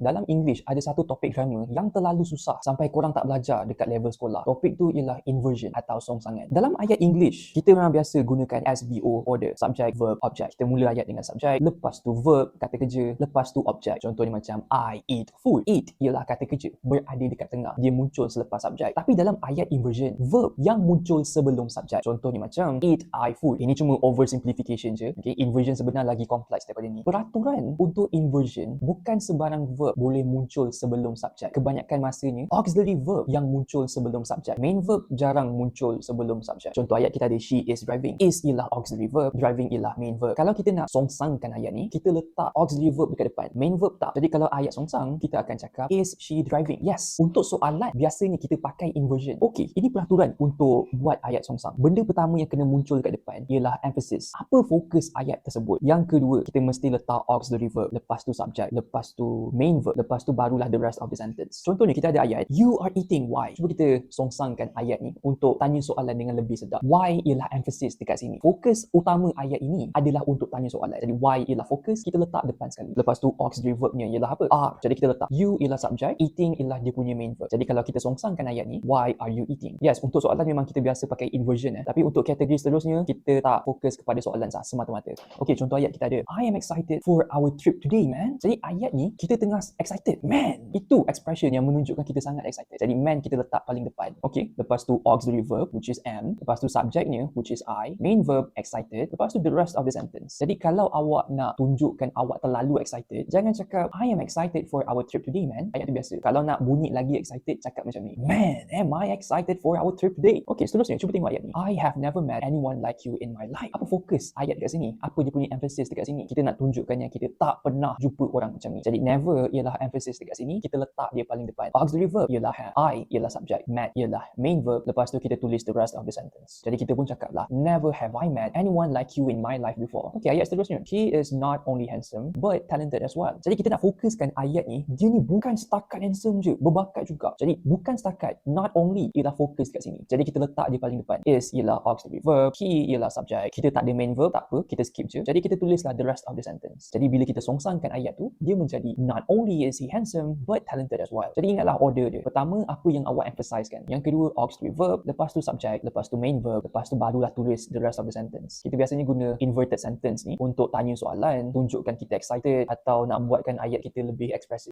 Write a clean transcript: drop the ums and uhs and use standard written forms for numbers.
Dalam English ada satu topik grammar yang terlalu susah sampai korang tak belajar dekat level sekolah. Topik tu ialah inversion atau songsangan. Dalam ayat English, kita memang biasa gunakan SVO order, subject, verb, object. Kita mula ayat dengan subject, lepas tu verb, kata kerja, lepas tu object. Contohnya macam I eat food. Eat ialah kata kerja, berada dekat tengah. Dia muncul selepas subject. Tapi dalam ayat inversion, verb yang muncul sebelum subject. Contohnya macam eat I food. Ini cuma oversimplification je. Okay, inversion sebenar lagi kompleks daripada ni. Peraturan untuk inversion bukan sebarang verb boleh muncul sebelum subject. Kebanyakan masanya auxiliary verb yang muncul sebelum subject. Main verb jarang muncul sebelum subject. Contoh ayat kita ada she is driving. Is ialah auxiliary verb, driving ialah main verb. Kalau kita nak songsangkan ayat ni, kita letak auxiliary verb dekat depan, main verb tak. Jadi kalau ayat songsang, kita akan cakap is she driving. Yes. Untuk soalan biasanya kita pakai inversion. Okey, ini peraturan untuk buat ayat songsang. Benda pertama yang kena muncul dekat depan ialah emphasis. Apa fokus ayat tersebut? Yang kedua, kita mesti letak auxiliary verb, lepas tu subject, lepas tu main verb, lepas tu barulah the rest of the sentence. Contohnya kita ada ayat you are eating why. Cuba kita songsangkan ayat ni untuk tanya soalan dengan lebih sedap. Why ialah emphasis dekat sini. Fokus utama ayat ini adalah untuk tanya soalan. Jadi why ialah fokus, kita letak depan sekali. Lepas tu auxiliary verbnya ialah apa? Are. Jadi kita letak you ialah subject, eating ialah dia punya main verb. Jadi kalau kita songsangkan ayat ni, why are you eating? Yes, untuk soalan memang kita biasa pakai inversion tapi untuk kategori seterusnya kita tak fokus kepada soalan semata-mata. Okey, contoh ayat kita ada I am excited for our trip today, man. Jadi ayat ni kita tengah excited, man. Itu expression yang menunjukkan kita sangat excited. Jadi man kita letak paling depan. Okey, lepas tu auxiliary verb which is am, lepas tu subjectnya which is I, main verb excited, lepas tu the rest of the sentence. Jadi kalau awak nak tunjukkan awak terlalu excited, jangan cakap I am excited for our trip today, man. Ayat tu biasa. Kalau nak bunyi lagi excited, cakap macam ni. Man, am I excited for our trip today? Okey, seterusnya cuba tengok ayat ni. I have never met anyone like you in my life. Apa fokus ayat dekat sini? Apa dia punya emphasis dekat sini? Kita nak tunjukkan yang kita tak pernah jumpa orang macam ni. Jadi never ialah emphasis dekat sini, kita letak dia paling depan. Auxiliary verb ialah have, I ialah subject, met ialah main verb, lepas tu kita tulis the rest of the sentence. Jadi kita pun cakap lah, never have I met anyone like you in my life before. Okey, ayat seterusnya. He is not only handsome but talented as well. Jadi kita nak fokuskan ayat ni, dia ni bukan setakat handsome je, berbakat juga. Jadi bukan setakat, not only ialah fokus kat sini. Jadi kita letak dia paling depan. Is ialah auxiliary verb, he ialah subject. Kita tak ada main verb, tak apa, kita skip je. Jadi kita tulislah the rest of the sentence. Jadi bila kita songsangkan ayat tu, dia menjadi not only is he handsome but talented as well. Jadi ingatlah order dia. Pertama, apa yang awak emphasizekan. Yang kedua, auxiliary verb, lepas tu subject, lepas tu main verb, lepas tu barulah tulis the rest of the sentence. Kita biasanya guna inverted sentence ni untuk tanya soalan, tunjukkan kita excited atau nak buatkan ayat kita lebih ekspresif.